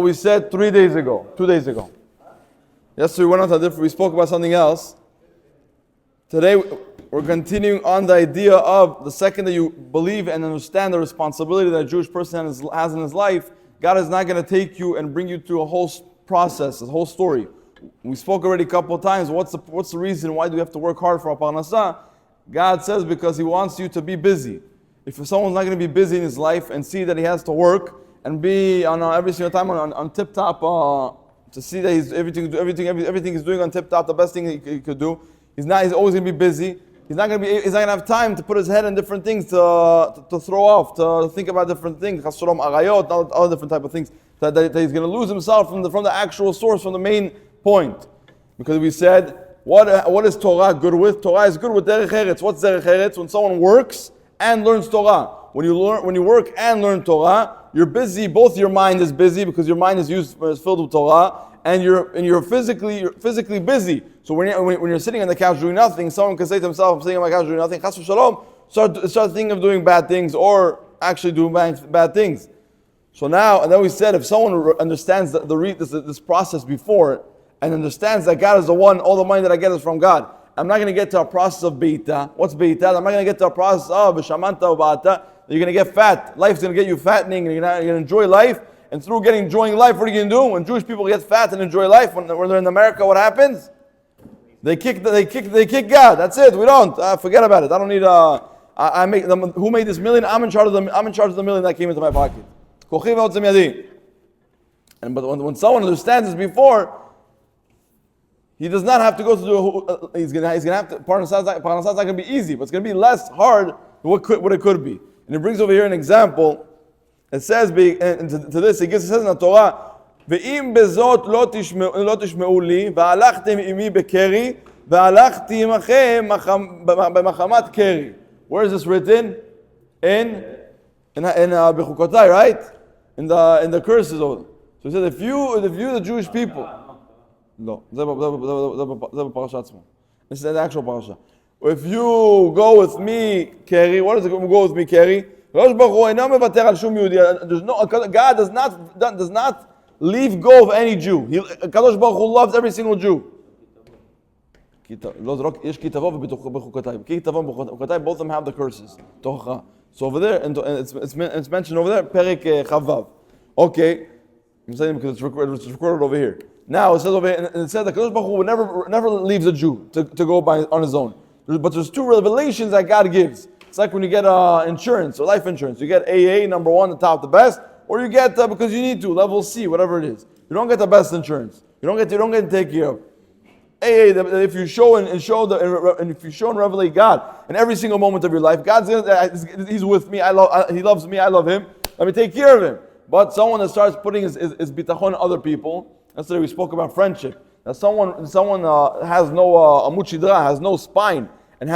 We said 2 days ago. Yesterday we went on to different, we spoke about something else. Today we're continuing on the idea of the second that you believe and understand the responsibility that a Jewish person has in his life, God is not going to take you and bring you through a whole process, a whole story. We spoke already a couple of times, what's the reason why do we have to work hard for our parnasah? God says because He wants you to be busy. If someone's not going to be busy in his life and see that he has to work and be on every single time on tip top, to see that everything he's doing on tip top, the best thing he could do. He's always going to be busy. He's not going to have time to put his head in different things to throw off, to think about different things, all different type of things. That he's going to lose himself from the actual source, from the main point. Because we said, what is Torah good with? Torah is good with derech eretz. What's derech eretz? When someone works and learns Torah. When you work and learn Torah, you're busy. Both your mind is busy because your mind is filled with Torah, and you're physically busy. So when you're sitting on the couch doing nothing, someone can say to himself, "I'm sitting on my couch doing nothing." Chas v'shalom, start thinking of doing bad things or actually doing bad things. So now, and then we said, if someone understands this process before and understands that God is the one, all the money that I get is from God. I'm not going to get to a process of beita. What's beita? I'm not going to get to a process of b'shamanta uba'ata. You're going to get fat. Life's going to get you fattening, and you're going to enjoy life. And through enjoying life, what are you going to do? When Jewish people get fat and enjoy life, when they're in America, what happens? They kick God. That's it. We don't. Forget about it. I don't need. I make them. Who made this million? I'm in charge of the million that came into my pocket. But when someone understands this before, he does not have to go to do. He's gonna have to. Parnasah is not going to be easy, but it's going to be less hard than what it could be. And it brings over here an example. It says, and to this, it says in the Torah, "Ve'im bezot lo tishmeu li, ve'alachtem imi bekeri, ve'alachti imachem b'machamat keri." Where is this written? In Bechukotai, right? In the curses over. So he said, if you the Jewish people. No, זה בפרשה עצמו. This is the actual parasha. If you go with me, Kerry, what does it go with me, Kerry? God does not leave go of any Jew. Kadosh Baruch Hu loves every single Jew. Both of them have the curses. So over there, and it's mentioned over there, Perek Chavav. Okay, I'm saying because it's recorded over here. Now it says over here, and it says that Kadosh Baruch Hu never leaves a Jew to go on his own. But there's two revelations that God gives. It's like when you get insurance or life insurance. You get AA, number one, the top, the best, or you get because you need to, level C, whatever it is. You don't get the best insurance. You don't get to take care of. AA, if you show and if you show and revelate God in every single moment of your life, He's with me. He loves me. I love Him. Let me take care of Him. But someone that starts putting his bitachon on other people. Yesterday we spoke about friendship. Now someone has no amud shidra, has no spine. And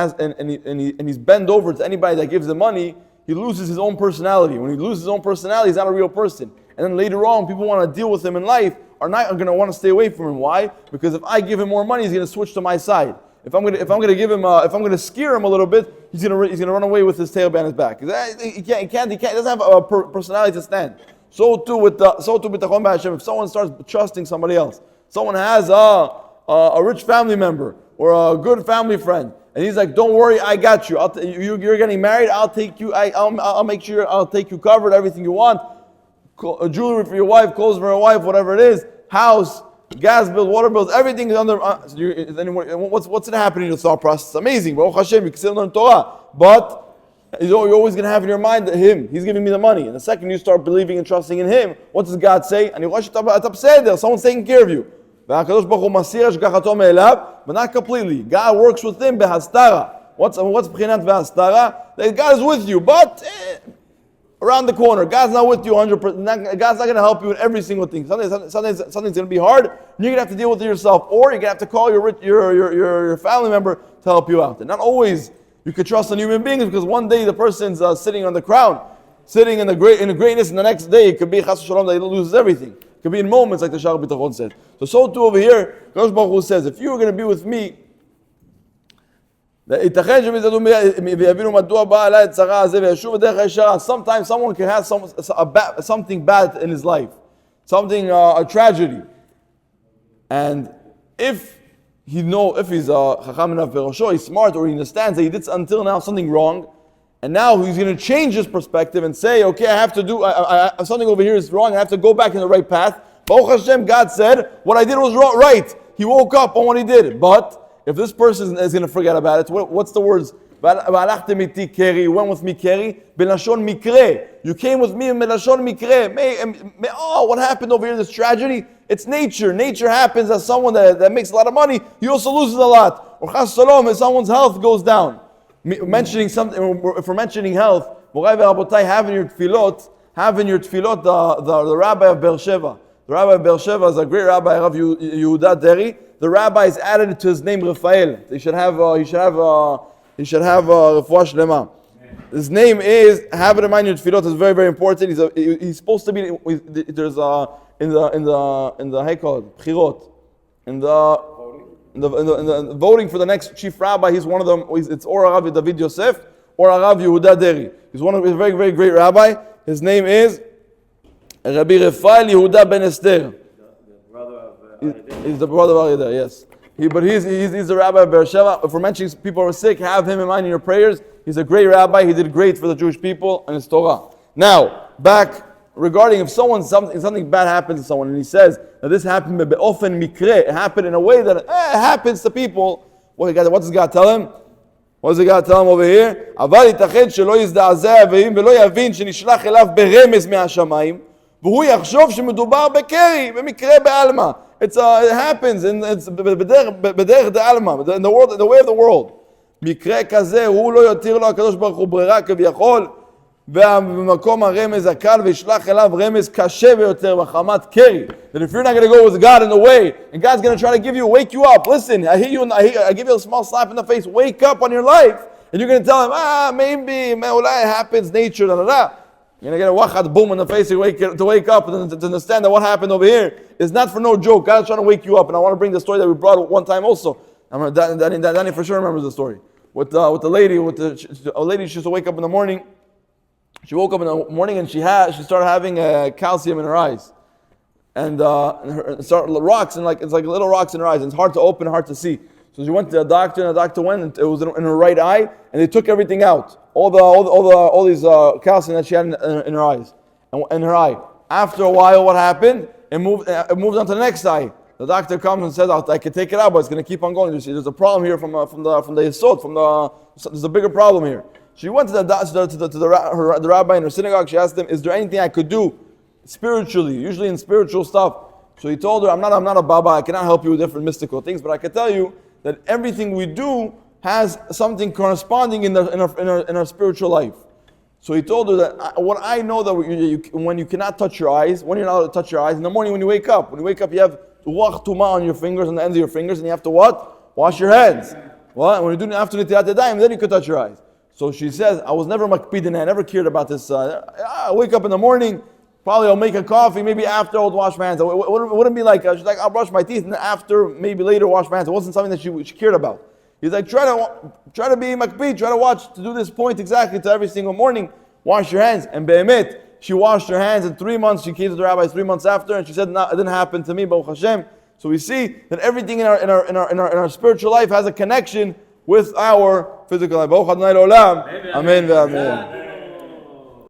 he's bent over to anybody that gives him money, he loses his own personality. When he loses his own personality, he's not a real person. And then later on, people want to deal with him in life are going to want to stay away from him. Why? Because if I give him more money, he's going to switch to my side. If I'm going to scare him a little bit, he's going to run away with his tail behind his back. He doesn't have a personality to stand. So too with Tachon B'Hashem. If someone starts trusting somebody else, someone has a rich family member or a good family friend. And he's like, "Don't worry, I got you. You're getting married. I'll take you. I'll make sure I'll take you covered. Everything you want, jewelry for your wife, clothes for your wife, whatever it is, house, gas bills, water bills, everything is under." What's going to happen in your thought process? It's amazing. Baruch Hashem, you can still learn Torah, but you're always going to have in your mind that He's giving me the money. And the second you start believing and trusting in Him, what does God say? And someone's taking care of you. But not completely. God works with him behastara. What's b'chinat behastara? That God is with you, but around the corner. God's not with you 100%. God's not going to help you in every single thing. Something's going to be hard, and you're going to have to deal with it yourself, or you're going to have to call your family member to help you out. And not always you could trust in human beings, because one day the person's sitting on the crown, sitting in the greatness, and the next day it could be chas v'shalom that he loses everything. It could be in moments like the Shach B'tachon said. So too over here, Kadosh Baruch Hu says, if you are going to be with me, sometimes someone can have something bad in his life. a tragedy. And if he's chacham enough berosho, he's smart, or he understands that he did until now something wrong, and now he's going to change his perspective and say, okay, I have to do, something over here is wrong, I have to go back in the right path. Baruch Hashem, God said, what I did was right. He woke up on what he did. But if this person is going to forget about it, what's the words? You went with me, Keri, belashon mikre. You came with me in belashon mikre. Oh, what happened over here, this tragedy? It's nature. Nature happens as someone that makes a lot of money, he also loses a lot. Or chas shalom, as someone's health goes down. Mentioning something, if we're mentioning health, Morai ve'Rabotai, have in your tefillot, the Rabbi of Beersheba. The Rabbi of Beersheba is a great Rabbi, Rav Yehuda Deri. The Rabbi is added to his name Raphael. He should have refuah shlema. His name is, have it in mind, your tefillot is very, very important. He's supposed to be, there's in the how you call it, bchirot, in the voting for the next chief rabbi. He's one of them. It's or Rav David Yosef or Rav Yehuda Deri. He's a very, very great rabbi. His name is Rabbi Raphael Yehuda ben Esther. He's the brother of Arida, yes. He's the rabbi of Beersheba. If we're mentioning people who are sick, have him in mind in your prayers. He's a great rabbi. He did great for the Jewish people and his Torah. Now, back regarding if something bad happens to someone, and he says that this happened often mikre, it happened in a way that it happens to people. What does God tell him? What does God tell him over here? אבל ייתכן שלא יזדעזע ולא יבין שנשלח אליו ברמז מהשמיים, והוא יחשוב שמדובר בקרי, במקרה בעלמא. It happens, and it's בדרך דעלמא, in the way of the world. מקרה כזה הוא לא יותיר לו הקדוש ברוך הוא ברירה כביכול, ובמקום הרמז הקל וישלח אליו רמז קשה ביותר בחמת קרי. That if you're not going to go with God in the way, and God's going to try to wake you up. Listen, I give you a small slap in the face. Wake up on your life, and you're going to tell him, maybe, it happens, nature, da da da. You're going to get a wachad boom in the face to wake up and to understand that what happened over here is not for no joke. God's trying to wake you up, and I want to bring the story that we brought one time also. Danny for sure remembers the story with the lady. A lady, she used to wake up in the morning. She woke up in the morning and she started having calcium in her eyes, and rocks, and it's like little rocks in her eyes, and it's hard to open, hard to see. So she went to the doctor, and the doctor went, and it was in her right eye, and they took everything out, all these calcium that she had in her eyes, and in her eye. After a while, what happened? It moved on to the next eye. The doctor comes and says, "I can take it out, but it's going to keep on going. There's a problem here from the assault, there's a bigger problem here." She went to the rabbi in her synagogue. She asked him, "Is there anything I could do spiritually, usually in spiritual stuff?" So he told her, I'm not a Baba, I cannot help you with different mystical things, but I can tell you that everything we do has something corresponding in our spiritual life. So he told her that what I know that when you cannot touch your eyes, when you're not allowed to touch your eyes, in the morning when you wake up you have tuwach tuma on your fingers, on the ends of your fingers, and you have to what? Wash your hands. What? When you do it after Nitilat Yadayim, then you can touch your eyes. So she says, I was never makpid, and I never cared about this. I wake up in the morning, probably I'll make a coffee, maybe after I'll wash my hands. It wouldn't be like, she's like, I'll brush my teeth, and after, maybe later wash my hands. It wasn't something that she cared about. He's like, try to be makpid, try to watch, to do this point exactly to every single morning, wash your hands. And be'emet, she washed her hands in 3 months, she came to the rabbi 3 months after, and she said, no, it didn't happen to me, Baruch Hashem. So we see that everything in our spiritual life has a connection with our physical life. Baruch Adonai L'olam. Amen. Amen.